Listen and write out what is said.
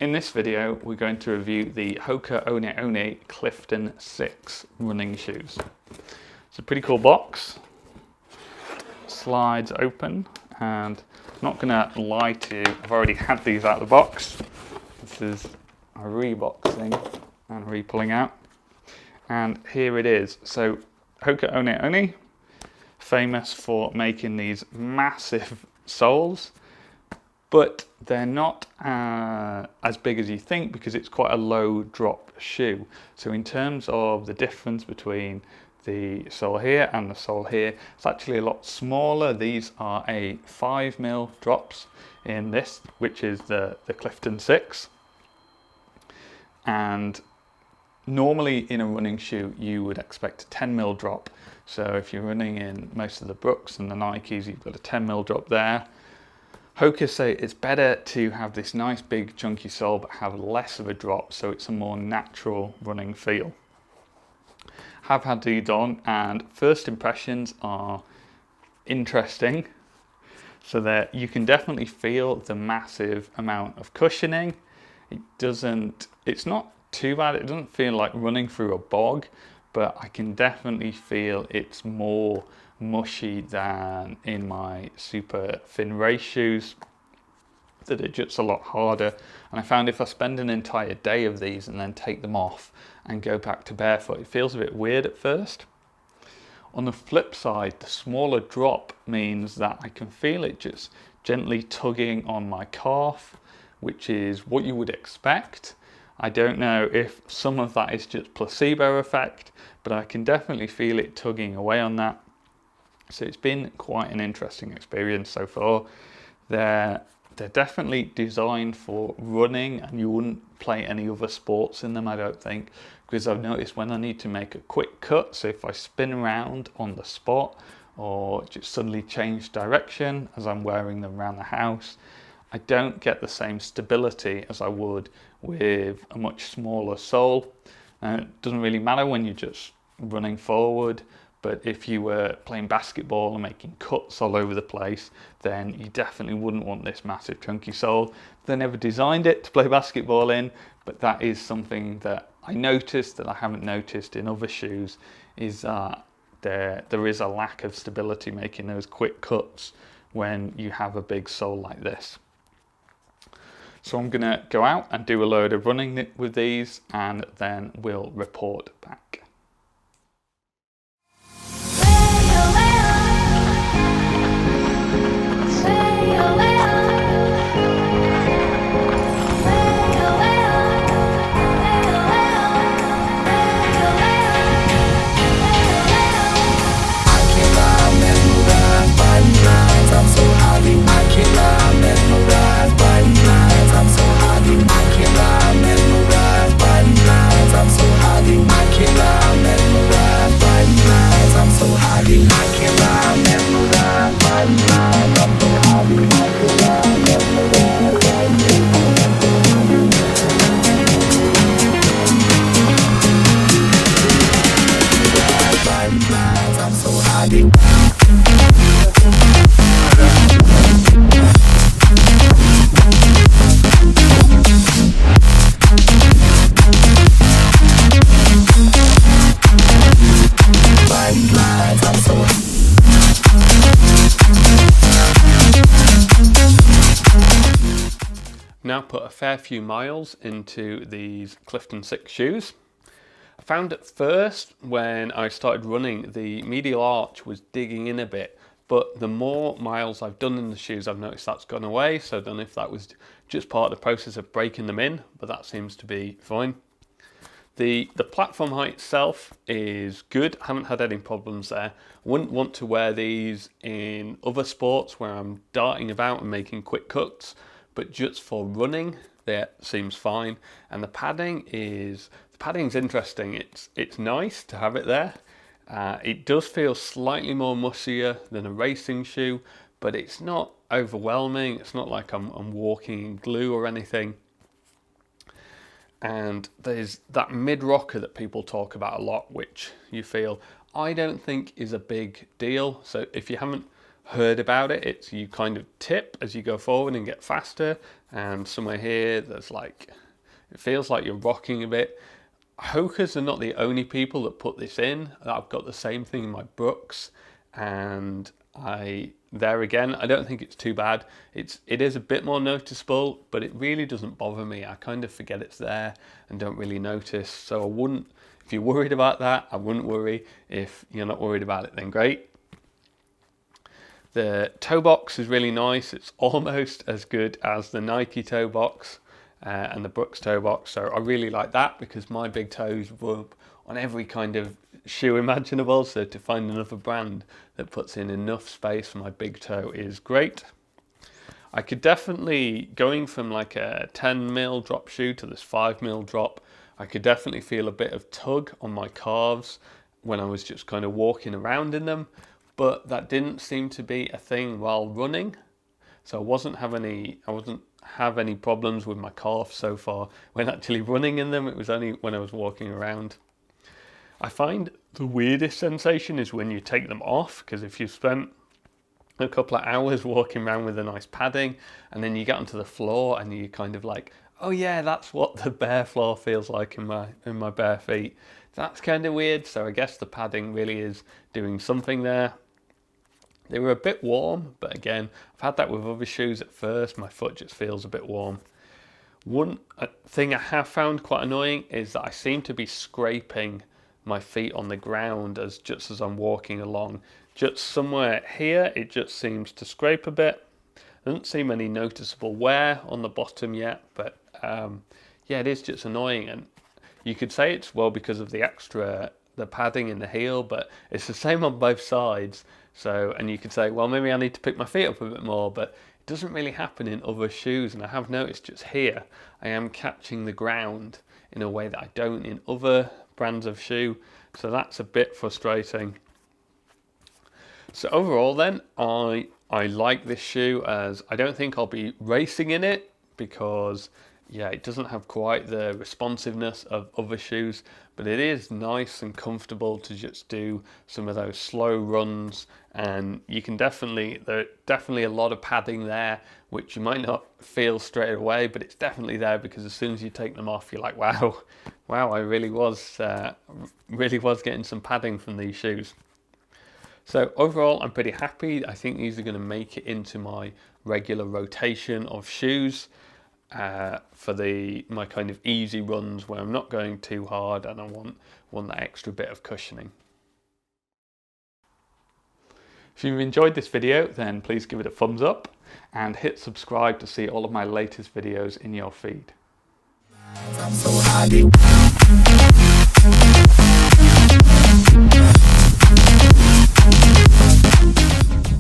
In this video, we're going to review the Hoka One One Clifton 6 running shoes. It's a pretty cool box. Slides open, and I'm not gonna lie to you, I've already had these out of the box. This is a reboxing and re-pulling out. And here it is. So Hoka One One, famous for making these massive soles, but they're not as big as you think because it's quite a low drop shoe. So in terms of the difference between the sole here and the sole here, it's actually a lot smaller. These are a 5mm drops in this, which is the Clifton 6. And normally in a running shoe, you would expect a 10mm drop. So if you're running in most of the Brooks and the Nikes, you've got a 10mm drop there. Hoka say it's better to have this nice big chunky sole but have less of a drop, so it's a more natural running feel. Have had these on, and first impressions are interesting. So that you can definitely feel the massive amount of cushioning. It's not too bad, it doesn't feel like running through a bog, but I can definitely feel it's more mushy than in my super thin race shoes that are just a lot harder. And I found if I spend an entire day of these and then take them off and go back to barefoot, it feels a bit weird at first. On the flip side, the smaller drop means that I can feel it just gently tugging on my calf, which is what you would expect. I don't know if some of that is just placebo effect, but I can definitely feel it tugging away on that. So it's been quite an interesting experience so far. They're definitely designed for running, and you wouldn't play any other sports in them, I don't think, because I've noticed when I need to make a quick cut, so if I spin around on the spot or just suddenly change direction as I'm wearing them around the house, I don't get the same stability as I would with a much smaller sole. It doesn't really matter when you're just running forward, but if you were playing basketball and making cuts all over the place, then you definitely wouldn't want this massive chunky sole. They never designed it to play basketball in, but that is something that I noticed that I haven't noticed in other shoes, is that there is a lack of stability making those quick cuts when you have a big sole like this. So I'm gonna go out and do a load of running with these, and then we'll report back. Now put a fair few miles into these Clifton 6 shoes. I found at first when I started running, the medial arch was digging in a bit, but the more miles I've done in the shoes, I've noticed that's gone away. So I don't know if that was just part of the process of breaking them in, but that seems to be fine. The platform height itself is good. I haven't had any problems there. I wouldn't want to wear these in other sports where I'm darting about and making quick cuts, but just for running, that seems fine. And the padding's interesting. It's nice to have it there. It does feel slightly more mushier than a racing shoe, but it's not overwhelming. It's not like I'm walking in glue or anything. And there's that mid rocker that people talk about a lot, which you feel I don't think is a big deal. So if you haven't heard about it. It's you kind of tip as you go forward and get faster, and somewhere here there's like, it feels like you're rocking a bit. Hokas are not the only people that put this in. I've got the same thing in my Brooks, and there again, I don't think it's too bad. It is a bit more noticeable, but it really doesn't bother me. I kind of forget it's there and don't really notice. So I wouldn't, if you're worried about that, I wouldn't worry. If you're not worried about it, then great. The toe box is really nice. It's almost as good as the Nike toe box and the Brooks toe box. So I really like that because my big toes rub on every kind of shoe imaginable. So to find another brand that puts in enough space for my big toe is great. I could definitely, going from like a 10mm drop shoe to this 5mm drop, I could definitely feel a bit of tug on my calves when I was just kind of walking around in them. But that didn't seem to be a thing while running. So I wasn't have any problems with my calf so far when actually running in them. It was only when I was walking around. I find the weirdest sensation is when you take them off, because if you've spent a couple of hours walking around with a nice padding and then you get onto the floor and you kind of like, oh yeah, that's what the bare floor feels like in my bare feet. That's kind of weird. So I guess the padding really is doing something there. They were a bit warm, but again, I've had that with other shoes at first. My foot just feels a bit warm. One thing I have found quite annoying is that I seem to be scraping my feet on the ground just as I'm walking along. Just somewhere here, it just seems to scrape a bit. Doesn't seem any noticeable wear on the bottom yet, but yeah, it is just annoying. And you could say it's well because of the padding in the heel, but it's the same on both sides. So, and you could say, well, maybe I need to pick my feet up a bit more, but it doesn't really happen in other shoes. And I have noticed just here, I am catching the ground in a way that I don't in other brands of shoe. So that's a bit frustrating. So overall then, I like this shoe, as I don't think I'll be racing in it because yeah, it doesn't have quite the responsiveness of other shoes, but it is nice and comfortable to just do some of those slow runs. And you can there's definitely a lot of padding there, which you might not feel straight away, but it's definitely there because as soon as you take them off, you're like, wow, I really was getting some padding from these shoes. So overall, I'm pretty happy. I think these are going to make it into my regular rotation of shoes for my kind of easy runs where I'm not going too hard and I want that extra bit of cushioning. If you've enjoyed this video, then please give it a thumbs up and hit subscribe to see all of my latest videos in your feed.